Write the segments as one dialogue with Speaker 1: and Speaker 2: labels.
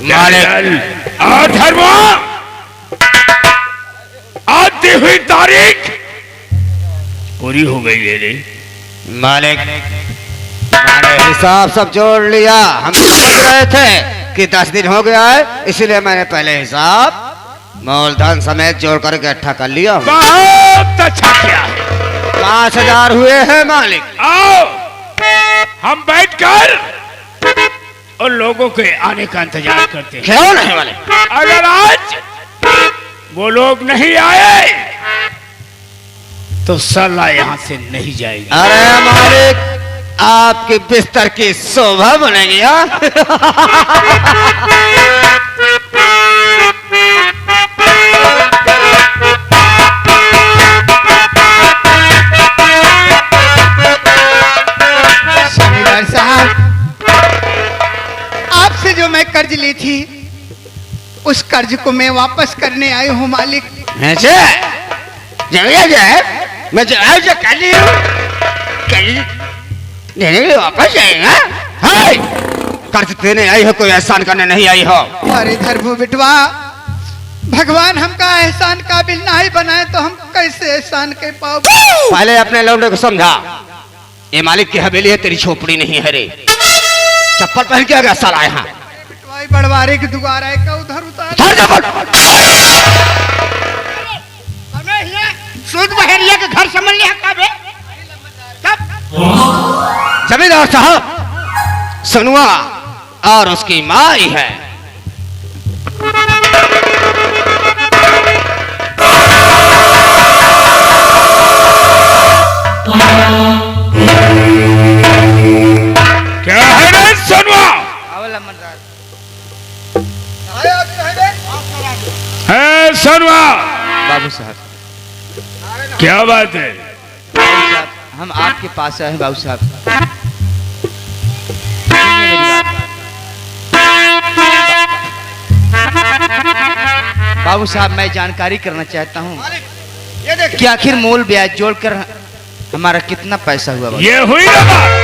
Speaker 1: मालिक धर्मा आती हुई तारीख पूरी हो गई है रे।
Speaker 2: मालिक हिसाब सब जोड़ लिया। हम सोच रहे थे कि 10 दिन हो गया है, इसलिए मैंने पहले हिसाब मूलधन समेत जोड़ कर इकट्ठा कर लिया।
Speaker 1: बहुत अच्छा किया।
Speaker 2: 5000 हुए हैं मालिक।
Speaker 1: आओ हम बैठकर उन लोगों के आने का इंतजार करते हैं।
Speaker 2: क्यों नहीं वाले?
Speaker 1: अगर आज वो लोग नहीं आए तो सलाह यहाँ से नहीं जाएगी।
Speaker 2: अरे मालिक आपके बिस्तर की शोभा बनेगी।
Speaker 3: जमींदार साहब, आपसे जो मैं कर्ज ली थी उस कर्ज को मैं वापस करने आई हूँ मालिक।
Speaker 2: मैं कर ली हूँ, देने के वापस आएगा। कर्ज देने आई हो, कोई एहसान करने नहीं आई हो।
Speaker 3: अरे धर्मो बिटवा, भगवान हमका एहसान काबिल नहीं बनाए तो हम कैसे एहसान कर पाओ।
Speaker 2: पहले अपने लौंडे को समझा, ये मालिक की हवेली है, तेरी झोपड़ी नहीं है रे। चप्पल पहन के आ गया साला यहाँ।
Speaker 3: बिटवाई बड़वारे की दुआर है का उधर उतार।
Speaker 4: शुद्ध बहरिया के घर समझ लिया कब है?
Speaker 2: जमींदार साहब, सनुआ और उसकी माँ ही है।
Speaker 1: क्या है रे सनुआ? है सनुआ?
Speaker 5: बाबू साहब,
Speaker 1: क्या बात है?
Speaker 5: हम आपके पास आए हैं बाबू साहब। बाबू साहब, मैं जानकारी करना चाहता हूँ कि आखिर मूल ब्याज जोड़कर हमारा कितना पैसा हुआ।
Speaker 1: ये हुई ना बात।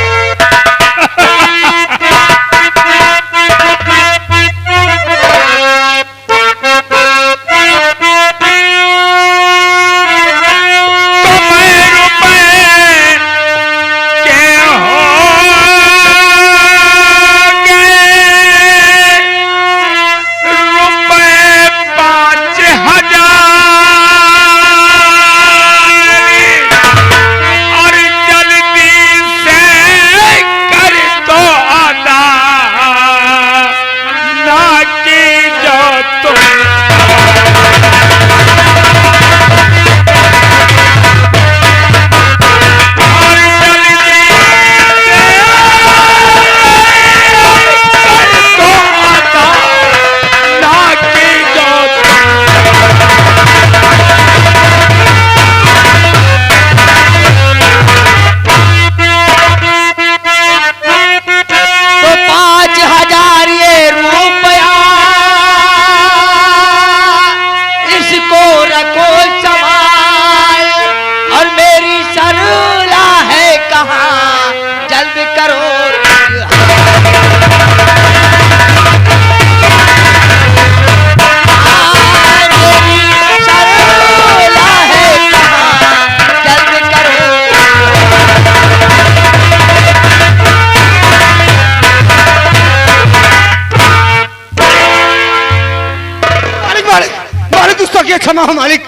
Speaker 2: क्षमा हो मालिक,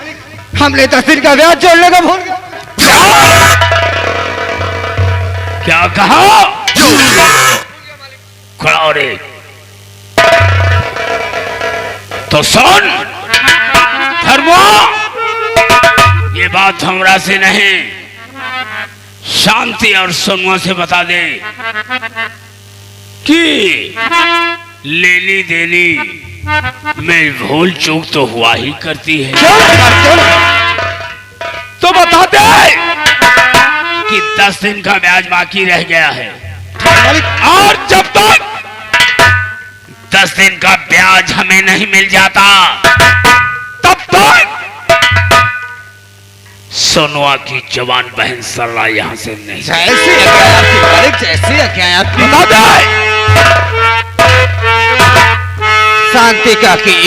Speaker 2: हमने 10 दिन का ब्याज जोड़ने का भूल गए।
Speaker 1: क्या कहा? खड़ा रे। तो सुन धर्मो, ये बात हमरा से नहीं, शांति और सोनुआ से बता दे कि लेनी देनी में भूल चूक तो हुआ ही करती है। तो बता दे कि 10 दिन का ब्याज बाकी रह गया है, और जब तक 10 दिन का ब्याज हमें नहीं मिल जाता तब तक सोनुआ की जवान बहन सरला यहाँ से नहीं।
Speaker 2: जैसी है क्या आपकी मालिक, जैसी है क्या आपकी?
Speaker 1: बता दे
Speaker 2: शांति काकी।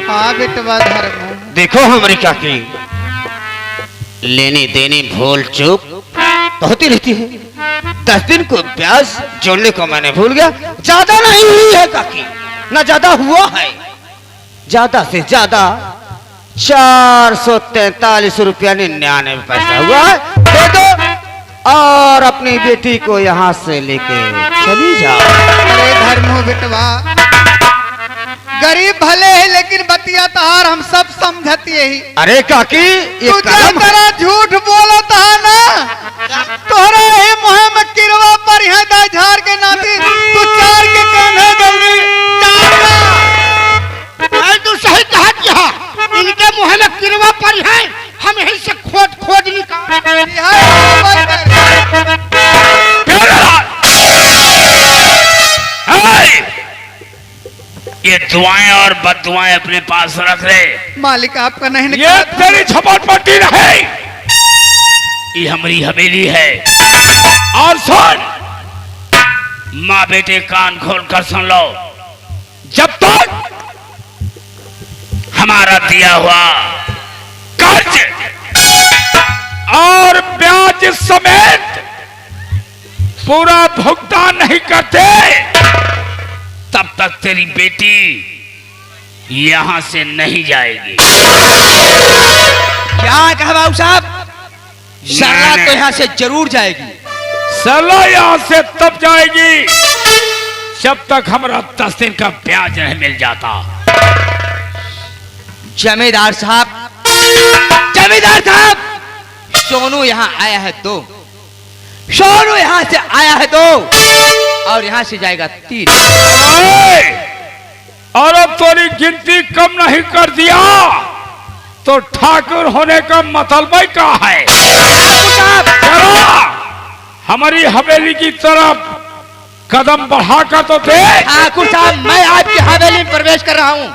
Speaker 3: हाँ बेटवा धर्म।
Speaker 2: देखो हमारी काकी, लेनी देनी भूल चूक तो होती रहती है। 10 दिन को ब्याज जोड़ने को मैंने भूल गया। ज्यादा नहीं हुई है काकी, ना ज्यादा हुआ है, ज्यादा से ज्यादा 443 रुपया 99 पैसा हुआ है। दे दो और अपनी बेटी को यहाँ से लेके चली जाओ।
Speaker 3: अरे धर्मो बेटवा, गरीब भले है लेकिन बतिया तहार हम सब समझती यही।
Speaker 2: अरे काकी ये
Speaker 3: तू
Speaker 2: कदम
Speaker 3: तेरा झूठ बोला था ना, तोहरा ही मुहे में किरवा पर यहाँ दा झाड़ के नाती तू चार के कान्हे गली
Speaker 4: भाई तू सही कहा किया, इनके मुँह में किरवा पर है, हम यहीं से खोद खोद निकाल।
Speaker 1: ये दुआएं और बददुआएं अपने पास रख ले।
Speaker 3: मालिक आपका नहीं
Speaker 1: ये
Speaker 3: निकाला।
Speaker 1: तेरी झपटपट्टी नहीं, ये हमारी हवेली है। और सुन, माँ बेटे कान खोल कर सुन लो, जब तक हमारा दिया हुआ कर्ज और ब्याज समेत पूरा भुगतान नहीं करते, तब तक तेरी बेटी यहां से नहीं जाएगी।
Speaker 5: क्या कहा बाबू साहब? सरला
Speaker 1: मैंने-
Speaker 5: तो यहाँ से जरूर जाएगी।
Speaker 1: सरला यहां से तब जाएगी जब तक हमारा 10 दिन का ब्याज नहीं मिल जाता।
Speaker 5: जमींदार साहब, जमींदार साहब, सोनू यहाँ आया है तो, सोनू यहाँ से आया है तो, और यहाँ से जाएगा 3।
Speaker 1: और अब थोड़ी गिनती कम नहीं कर दिया तो ठाकुर होने का मतलब ही क्या है? जरा हमारी हवेली की तरफ कदम बढ़ा कर तो दे।
Speaker 5: ठाकुर साहब, मैं आपकी हवेली में प्रवेश कर रहा हूँ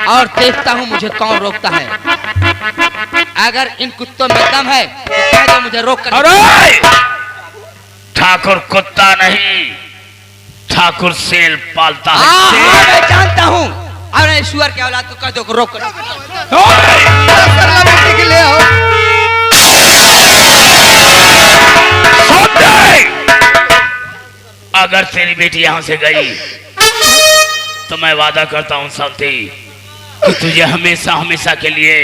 Speaker 5: और देखता हूँ मुझे कौन रोकता है। अगर इन कुत्तों में दम है तो कह दो मुझे रोक कर।
Speaker 1: अरे ठाकुर कुत्ता नहीं, ठाकुर सेल पालता है।
Speaker 5: हाँ,
Speaker 1: सेल।
Speaker 5: मैं जानता हूँ। और नहीं सुअर के औलाद को कह दो रोक कर।
Speaker 1: ओए!
Speaker 3: सरला बेटी के ले आओ।
Speaker 1: सुन ले! अगर तेरी बेटी यहां से गई तो मैं वादा करता हूं शांति कि तुझे हमेशा हमेशा के लिए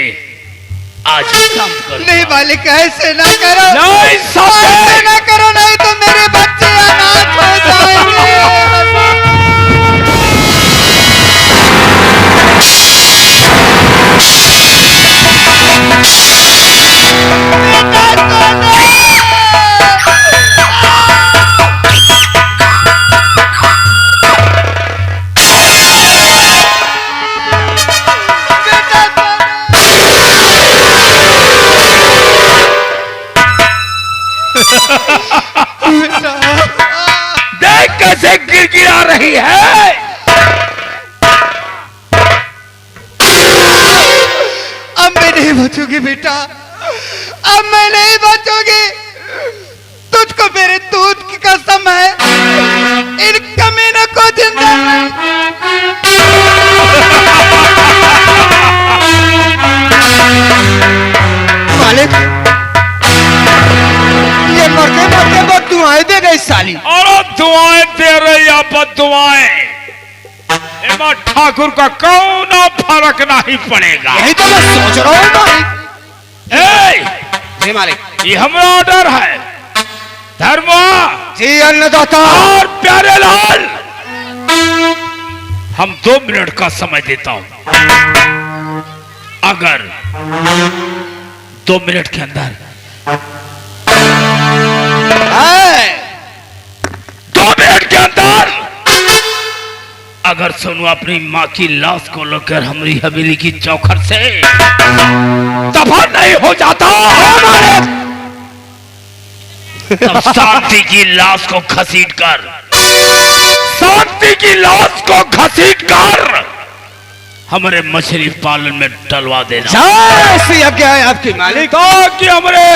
Speaker 1: आज काम कर।
Speaker 3: नहीं मालिक ऐसे ना करो,
Speaker 1: नहीं
Speaker 3: ऐसे
Speaker 1: शांति!
Speaker 3: ना करो, नहीं तो मेरे बच्चे अनाथ हो जाएंगे।
Speaker 1: देख कैसे गिड़गिड़ा रही है।
Speaker 3: अब मैं नहीं बचूंगी बेटा, अब मैं नहीं बचूंगी। तुझको मेरे दूध की कसम है, इन कमीनों को जिंदा
Speaker 2: मालिक, ये मरते मरते बहुत दुआएं दे गई साली।
Speaker 1: और दुआएं दे रही या बददुआएं, एमा ठाकुर का कौन फर्क नहीं पड़ेगा।
Speaker 2: यही तो मैं सोच रहा हूँ मालिक। जी मालिक।
Speaker 1: ये हमारा ऑर्डर है। धर्मा
Speaker 2: जी अन्नदाता।
Speaker 1: और प्यारे लाल, हम 2 मिनट का समय देता हूं। अगर 2 मिनट के अंदर 2 मिनट के अंदर अगर सोनू अपनी माँ की लाश को लेकर हमारी हवेली की चौखट से दफा नहीं हो जाता, तब शांति की लाश को घसीटकर, शांति की लाश को घसीटकर हमारे मछली पालन में डलवा देना,
Speaker 2: जैसी आज्ञा है आपकी मालिक।
Speaker 1: ताकि हमारे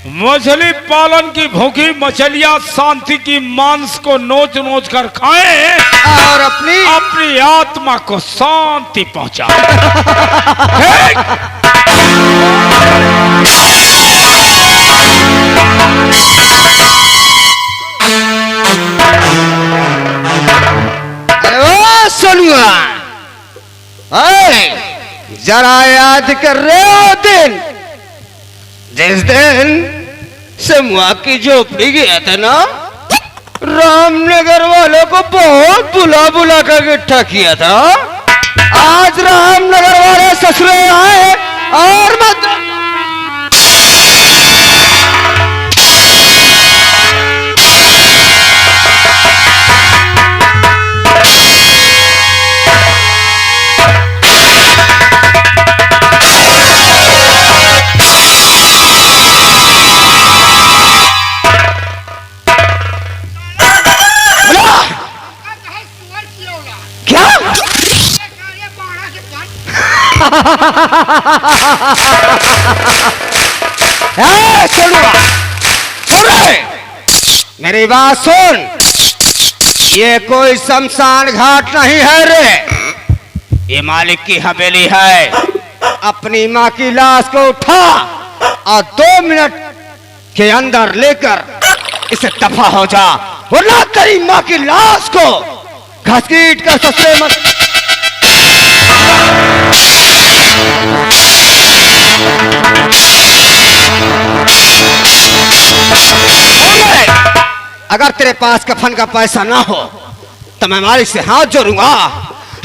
Speaker 1: मछली पालन की भूखी मछलियां शांति की मांस को नोच नोच कर खाएं
Speaker 2: और अपनी
Speaker 1: आत्मा को शांति पहुंचा।
Speaker 2: सोनुआ, जरा याद कर रहे हो दिन जिस दिन समूह की झोपड़ी गया था ना, रामनगर वालों को बहुत बुला बुला कर इकट्ठा किया था। आज रामनगर वाले ससुरे आए और मत मेरी बात सुन, ये कोई शमशान घाट नहीं है रे, ये मालिक की हवेली है। अपनी माँ की लाश को उठा और 2 मिनट के अंदर लेकर इसे दफा हो जा, वरना तेरी माँ की लाश को घसीट कर ससुरे मत। अगर तेरे पास कफन का पैसा ना हो तो मैं मालिक से हाथ जोड़ूंगा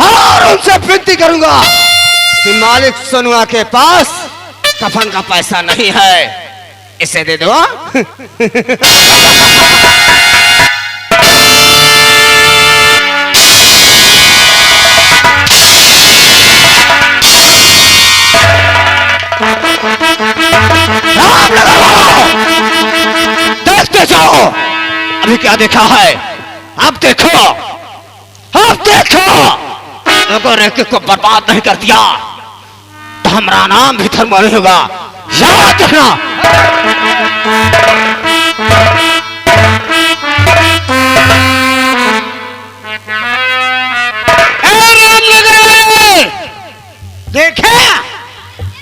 Speaker 2: और उनसे विनती करूंगा कि मालिक सोनुआ के पास कफन का पैसा नहीं है, इसे दे दो। देखते जाओ, अभी क्या देखा है, अब देखो, अब देखो। अगर एक को बर्बाद नहीं कर दिया तो हमारा नाम भी धर्म नहीं होगा, याद रखना।
Speaker 4: देखे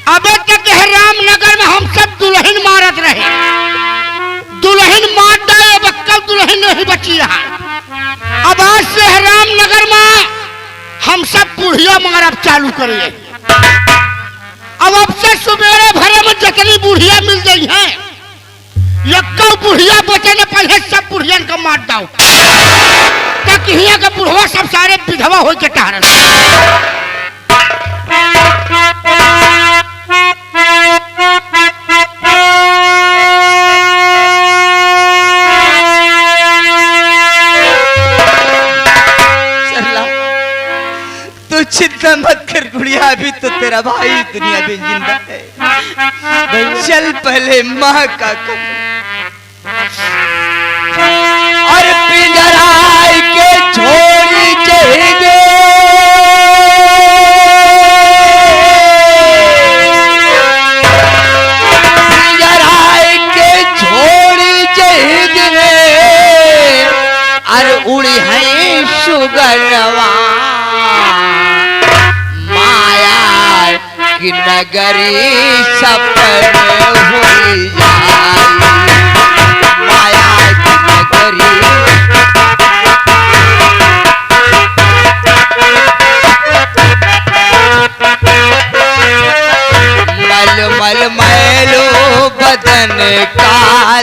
Speaker 4: अबे तक रामनगर में हम सब दुल्हन मारत रहे, दुल्हन मार डाले, कल दुल्हन नहीं बची रहा। अब आज से रामनगर में हम सब बुढ़िया मारब चालू करिए। अब से सुबेरे भरे में जितनी बुढ़िया मिल गई है, यक्का बुढ़िया बचे न पहले सब बुढ़ियन को मार दो, तक हिया का बुढ़वा सब सारे विधवा हो के टहरन।
Speaker 3: चिंता मत कर गुड़िया, अभी तो तेरा भाई दुनिया में जिंदा है। चल पहले माँ का और पिंजराई के छोड़ी जाएंगे, पिंजराई के छोड़ी जाएंगे और उड़ी है सुगरवा की नगरी सपन हुई जाए, माया की नगरी। मल मल मैलो बदन का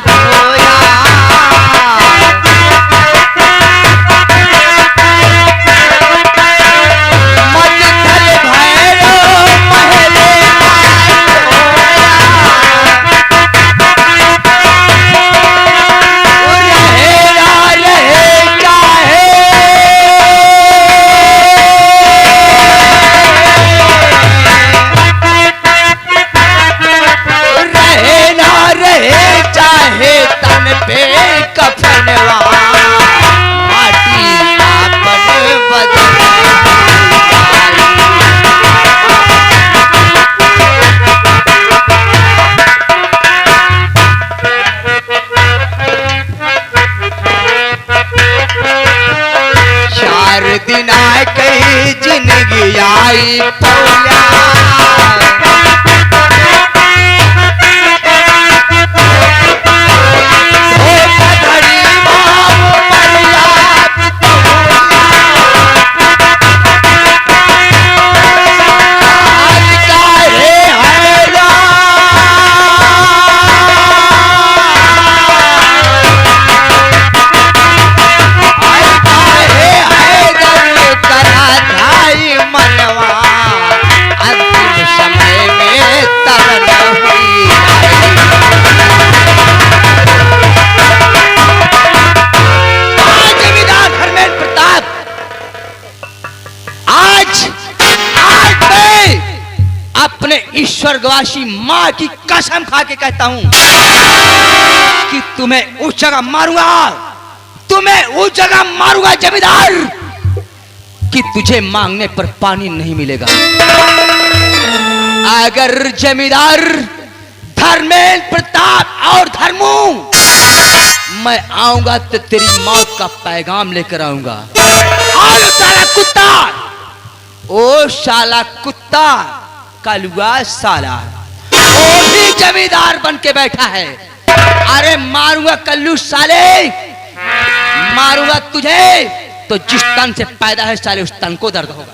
Speaker 3: धोया,
Speaker 5: दिन आए कई जिंदगी आई पौया स्वर्गवासी मां की कसम खा के कहता हूं कि तुम्हें उस जगह मारूंगा, तुम्हें उस जगह मारूंगा जमींदार कि तुझे मांगने पर पानी नहीं मिलेगा। अगर जमींदार धर्मेंद्र प्रताप और धर्मू मैं आऊंगा तो तेरी मौत का पैगाम लेकर आऊंगा। और साला कुत्ता, ओ साला कुत्ता कलुआ साला वो भी जमींदार बन के बैठा है। अरे मारूंगा कल्लू साले, मारूंगा तुझे तो जिस तन से पैदा है साले उस तन को दर्द होगा।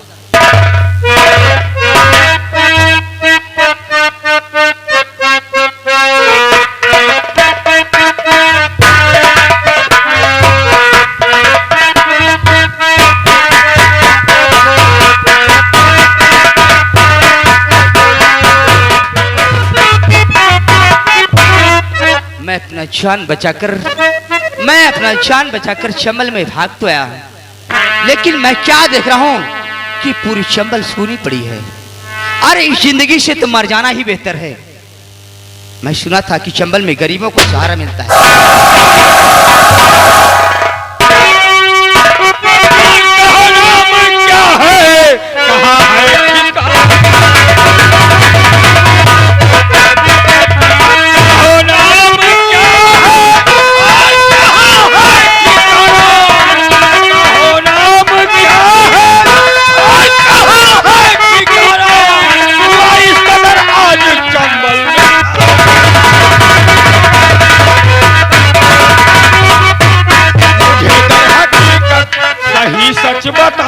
Speaker 5: मैं अपना जान बचाकर चंबल में भाग तो आया, लेकिन मैं क्या देख रहा हूं कि पूरी चंबल सूनी पड़ी है। अरे इस जिंदगी से तो मर जाना ही बेहतर है। मैं सुना था कि चंबल में गरीबों को सहारा मिलता है।
Speaker 1: सच बता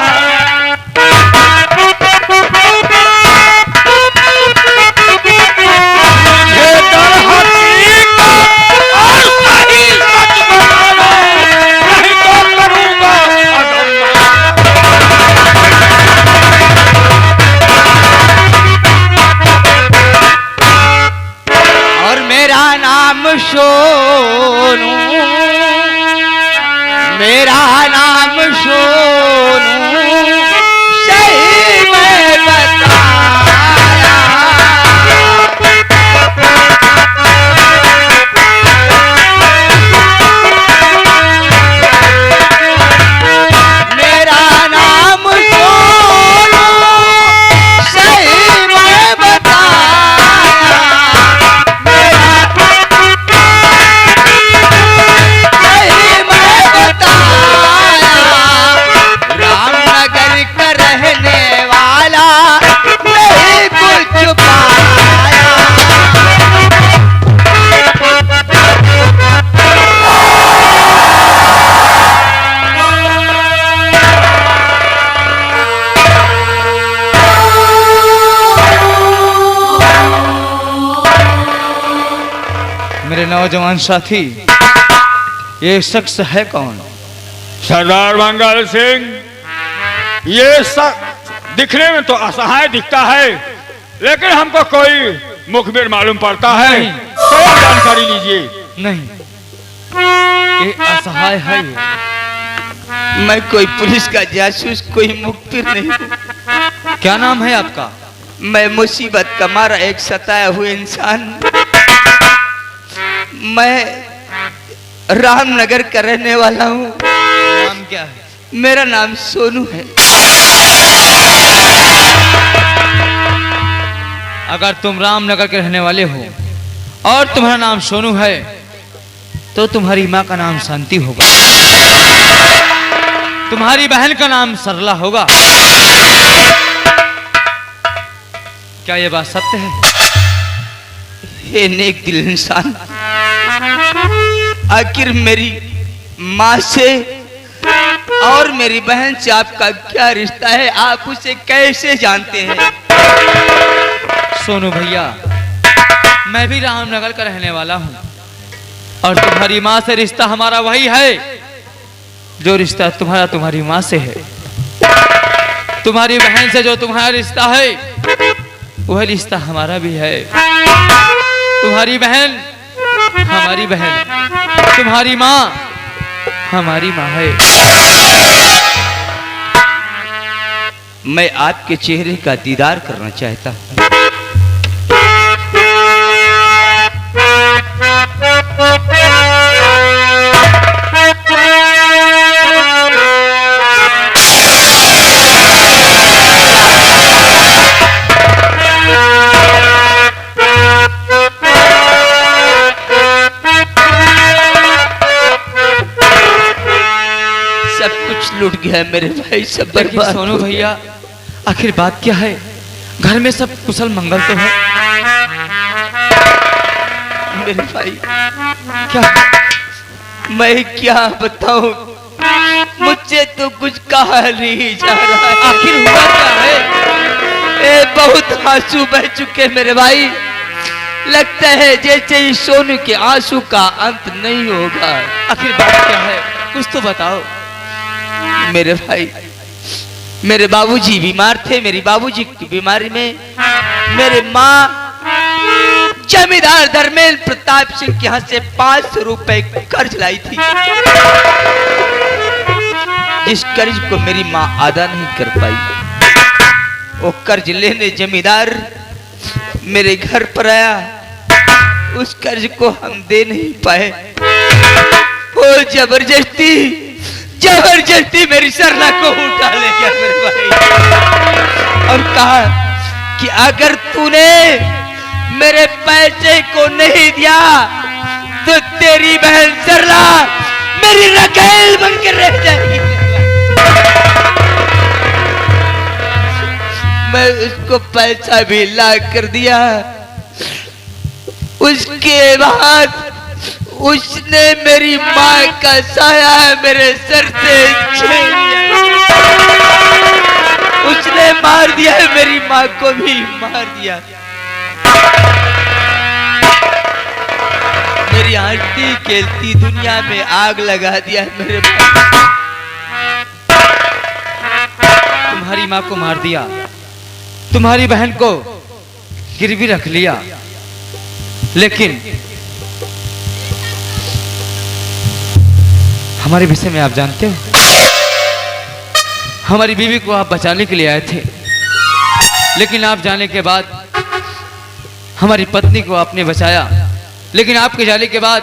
Speaker 5: और मेरा नाम सोनू, मेरा नाम सोनू सही में बताया। मेरा नाम सोनू सही में बताया। सही में बताया। रामनगर का रहने वाला नहीं कुछ छुपाया।
Speaker 3: मेरे नौजवान साथी, ये शख्स है कौन?
Speaker 1: सरदार मंगल सिंह। ये सब दिखने में तो असहाय दिखता है, लेकिन हमको कोई मुखबिर मालूम पड़ता है। थोड़ा जानकारी लीजिए।
Speaker 3: नहीं, ये असहाय है।
Speaker 5: मैं कोई पुलिस का जासूस, कोई मुखबिर नहीं हूँ।
Speaker 3: क्या नाम है आपका?
Speaker 5: मैं मुसीबत का मारा एक सताया हुआ इंसान। मैं रामनगर का रहने वाला हूँ।
Speaker 3: नाम क्या है?
Speaker 5: मेरा नाम सोनू है।
Speaker 3: अगर तुम रामनगर के रहने वाले हो और तुम्हारा नाम सोनू है तो तुम्हारी माँ का नाम शांति होगा। तुम्हारी बहन का नाम सरला होगा। क्या ये बात सत्य है?
Speaker 2: हे नेक दिल इंसान, आखिर मेरी माँ से और मेरी बहन से आपका क्या रिश्ता है? आप उसे कैसे जानते हैं?
Speaker 3: सोनू भैया, मैं भी रामनगर का रहने वाला हूँ और तुम्हारी माँ से रिश्ता हमारा वही है जो रिश्ता तुम्हारा तुम्हारी माँ से है। तुम्हारी बहन से जो तुम्हारा रिश्ता है वह रिश्ता हमारा भी है। तुम्हारी बहन हमारी बहन, तुम्हारी माँ हमारी माँ है।
Speaker 2: मैं आपके चेहरे का दीदार करना चाहता हूँ। सब कुछ लूट गया मेरे भाई, सब
Speaker 3: देखिए
Speaker 2: बर्बाद।
Speaker 3: सोनू भैया, आखिर बात क्या है? घर में सब कुशल मंगल तो है?
Speaker 2: मेरे भाई
Speaker 3: क्या
Speaker 2: मैं क्या बताऊं, मुझसे तो कुछ कहा नहीं जा रहा है।
Speaker 3: आखिर हुआ क्या है?
Speaker 2: ए, बहुत आंसू बह चुके मेरे भाई। लगता है जैसे ही सोनू के आंसू का अंत नहीं होगा।
Speaker 3: आखिर बात क्या है? कुछ तो बताओ।
Speaker 2: मेरे भाई, मेरे बाबूजी बीमार थे। मेरी बाबूजी की बीमारी में मेरे माँ जमींदार धर्मेंद्र प्रताप सिंह के यहाँ से 500 रुपए कर्ज लाई थी, जिस कर्ज को मेरी माँ अदा नहीं कर पाई। वो कर्ज लेने जमींदार मेरे घर पर आया, उस कर्ज को हम दे नहीं पाए। वो जबरदस्ती मेरी सरला को उठा ले गया मेरे भाई, और कहा कि अगर तूने मेरे पैसे को नहीं दिया तो तेरी बहन सरला मेरी रखेल बनकर रह जाएगी। मैं उसको पैसा भी ला कर दिया। उसके बाद उसने मेरी माँ का साया मेरे सर से छीन लिया। उसने मार दिया, मेरी माँ को भी मार दिया। मेरी हंसती खेलती दुनिया में आग लगा दिया मेरे भाई।
Speaker 3: तुम्हारी माँ को मार दिया, तुम्हारी बहन को गिरवी रख लिया, लेकिन हमारे विषय में आप जानते हो? हमारी बीवी को आप बचाने के लिए आए थे, लेकिन आप जाने के बाद हमारी पत्नी को आपने बचाया, लेकिन आपके जाने के बाद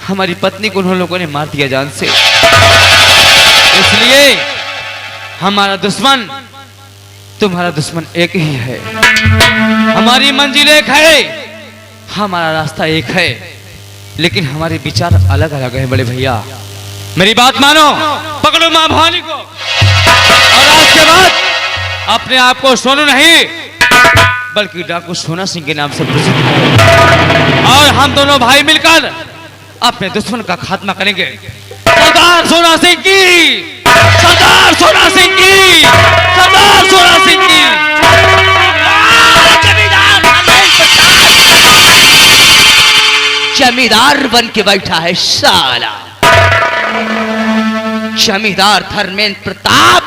Speaker 3: हमारी पत्नी को उन लोगों ने मार दिया जान से। इसलिए हमारा दुश्मन तुम्हारा दुश्मन एक ही है। हमारी मंजिल एक है, हमारा रास्ता एक है, लेकिन हमारे विचार अलग अलग है। बड़े भैया मेरी बात मानो, पकड़ो मां भवानी को और आज के बाद अपने आप को सोनू नहीं बल्कि डाकू सोना सिंह के नाम से प्रसिद्ध करो, और हम दोनों भाई मिलकर अपने दुश्मन का खात्मा करेंगे। सरदार सोना सिंह की, सरदार सोना सिंह की, सरदार सोना सिंह की।
Speaker 2: जमींदार बन के बैठा है साला, जमींदार धर्मेंद्र प्रताप।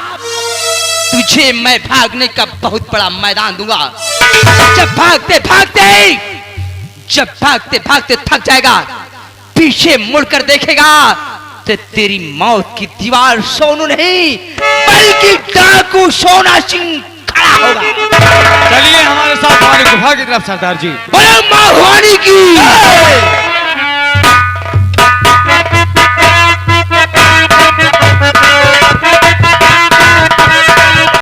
Speaker 2: तुझे मैं भागने का बहुत बड़ा मैदान दूंगा। जब भागते भागते थक जाएगा, पीछे मुड़कर देखेगा तो तेरी मौत की दीवार सोनू नहीं बल्कि डाकू सोना सिंह खड़ा होगा।
Speaker 3: चलिए हमारे साथ हमारी गुफा की तरफ सरदार जी।
Speaker 2: बोलो मां भवानी की।